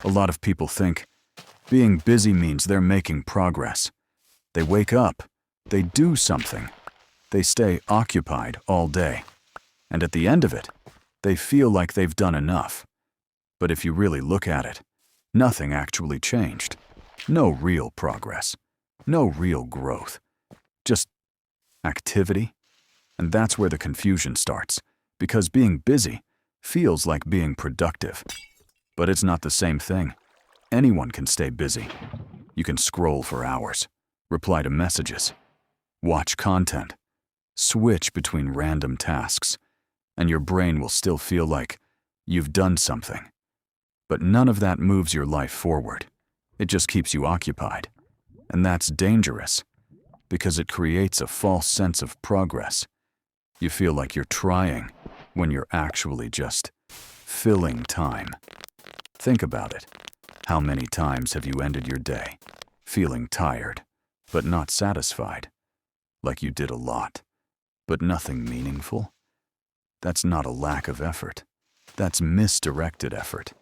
A lot of people think being busy means they're making progress. They wake up, they do something, they stay occupied all day, and at the end of it, they feel like they've done enough. But if you really look at it, nothing actually changed. No real progress, no real growth, just activity. And that's where the confusion starts, because being busy feels like being productive. But it's not the same thing. Anyone can stay busy. You can scroll for hours, reply to messages, watch content, switch between random tasks, and your brain will still feel like you've done something. But none of that moves your life forward. It just keeps you occupied. And that's dangerous, because it creates a false sense of progress. You feel like you're trying when you're actually just filling time. Think about it. How many times have you ended your day feeling tired, but not satisfied? Like you did a lot, but nothing meaningful? That's not a lack of effort. That's misdirected effort.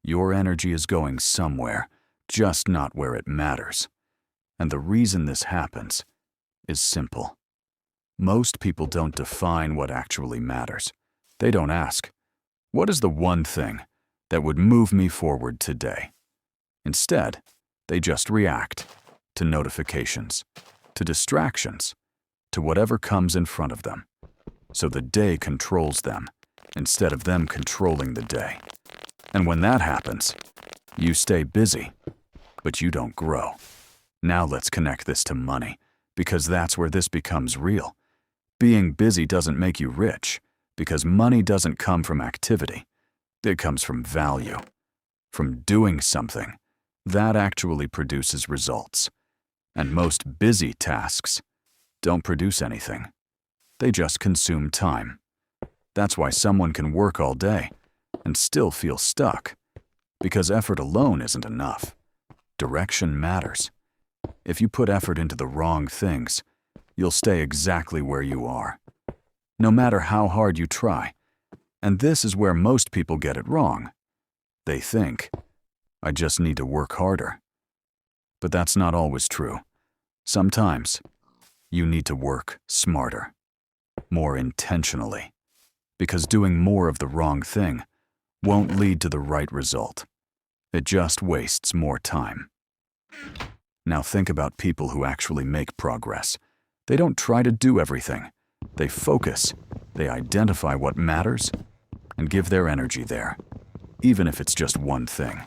Your energy is going somewhere, just not where it matters. And the reason this happens is simple. Most people don't define what actually matters. They don't ask, what is the one thing that would move me forward today? Instead, they just react to notifications, to distractions, to whatever comes in front of them. So the day controls them instead of them controlling the day. And when that happens, you stay busy, but you don't grow. Now let's connect this to money, because that's where this becomes real. Being busy doesn't make you rich, because money doesn't come from activity. It comes from value, from doing something. That actually produces results. And most busy tasks don't produce anything. They just consume time. That's why someone can work all day and still feel stuck, because effort alone isn't enough. Direction matters. If you put effort into the wrong things, you'll stay exactly where you are, no matter how hard you try. And this is where most people get it wrong. They think, I just need to work harder. But that's not always true. Sometimes, you need to work smarter, more intentionally, because doing more of the wrong thing won't lead to the right result. It just wastes more time. Now think about people who actually make progress. They don't try to do everything. They focus, they identify what matters, and give their energy there, even if it's just one thing.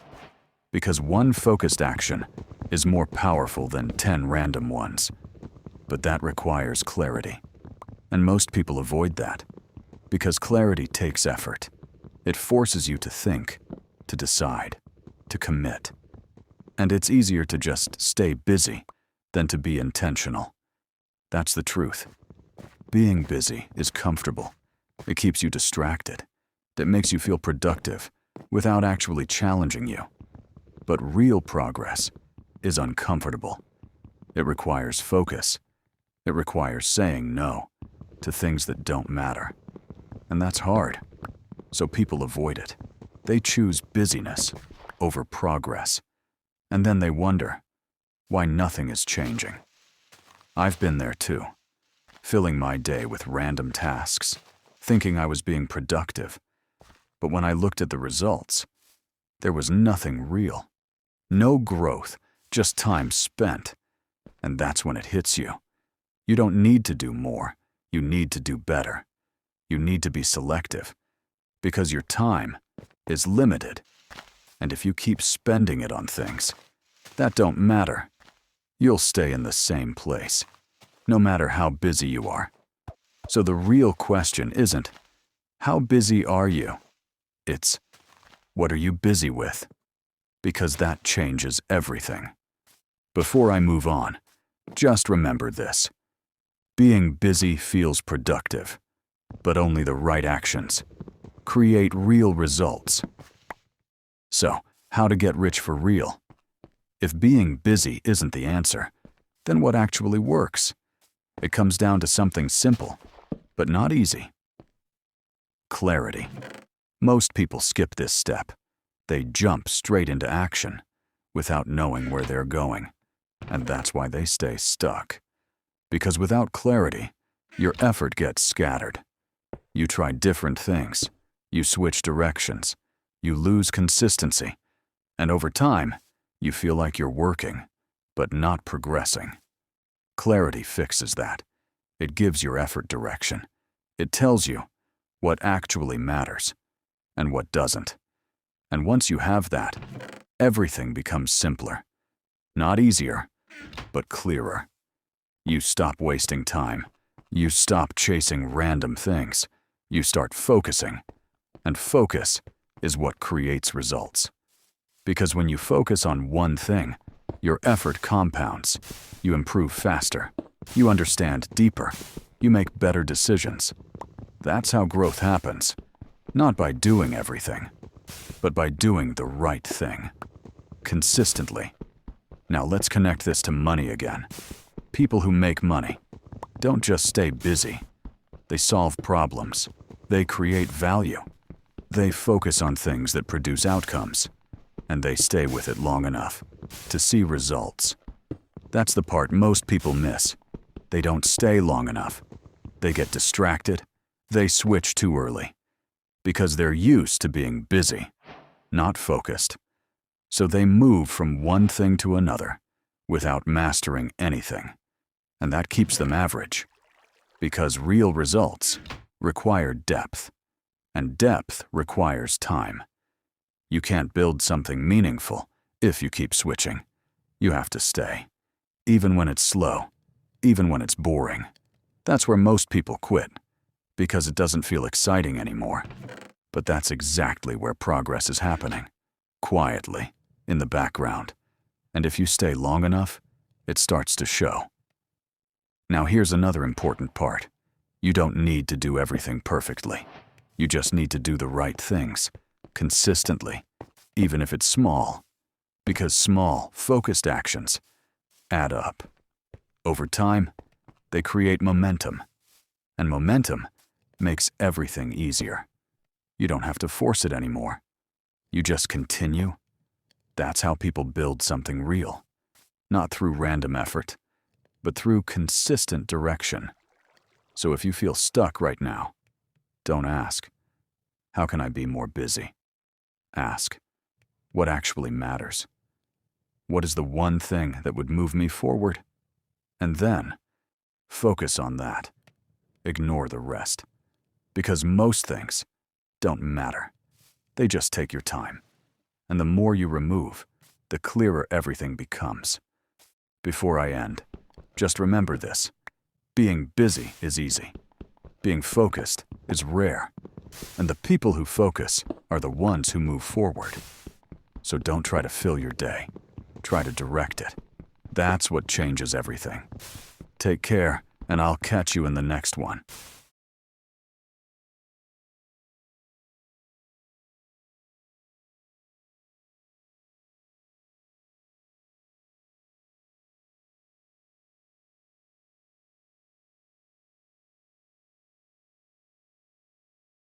Because one focused action is more powerful than 10 random ones. But that requires clarity. And most people avoid that, because clarity takes effort. It forces you to think, to decide, to commit. And it's easier to just stay busy than to be intentional. That's the truth. Being busy is comfortable. It keeps you distracted. It makes you feel productive without actually challenging you. But real progress is uncomfortable. It requires focus. It requires saying no to things that don't matter. And that's hard. So people avoid it. They choose busyness over progress. And then they wonder why nothing is changing. I've been there too, filling my day with random tasks, thinking I was being productive. But when I looked at the results, there was nothing real. No growth, just time spent. And that's when it hits you. You don't need to do more. You need to do better. You need to be selective, because your time is limited. And if you keep spending it on things that don't matter, you'll stay in the same place, no matter how busy you are. So the real question isn't, how busy are you? It's, what are you busy with? Because that changes everything. Before I move on, just remember this. Being busy feels productive, but only the right actions create real results. So, how to get rich for real? If being busy isn't the answer, then what actually works? It comes down to something simple, but not easy. Clarity. Most people skip this step. They jump straight into action without knowing where they're going. And that's why they stay stuck. Because without clarity, your effort gets scattered. You try different things. You switch directions. You lose consistency. And over time, you feel like you're working, but not progressing. Clarity fixes that. It gives your effort direction. It tells you what actually matters and what doesn't. And once you have that, everything becomes simpler. Not easier, but clearer. You stop wasting time. You stop chasing random things. You start focusing. And focus is what creates results. Because when you focus on one thing, your effort compounds. You improve faster. You understand deeper. You make better decisions. That's how growth happens. Not by doing everything, but by doing the right thing. Consistently. Now let's connect this to money again. People who make money don't just stay busy. They solve problems. They create value. They focus on things that produce outcomes. And they stay with it long enough to see results. That's the part most people miss. They don't stay long enough. They get distracted. They switch too early. Because they're used to being busy, not focused. So they move from one thing to another without mastering anything. And that keeps them average. Because real results require depth. And depth requires time. You can't build something meaningful if you keep switching. You have to stay. Even when it's slow. Even when it's boring. That's where most people quit. Because it doesn't feel exciting anymore. But that's exactly where progress is happening. Quietly, in the background. And if you stay long enough, it starts to show. Now here's another important part. You don't need to do everything perfectly. You just need to do the right things, consistently, even if it's small. Because small, focused actions add up. Over time, they create momentum. And momentum makes everything easier. You don't have to force it anymore. You just continue. That's how people build something real. Not through random effort, but through consistent direction. So if you feel stuck right now, don't ask, how can I be more busy? Ask, what actually matters? What is the one thing that would move me forward? And then, focus on that. Ignore the rest. Because most things don't matter. They just take your time. And the more you remove, the clearer everything becomes. Before I end, just remember this. Being busy is easy. Being focused is rare. And the people who focus are the ones who move forward. So don't try to fill your day. Try to direct it. That's what changes everything. Take care, and I'll catch you in the next one.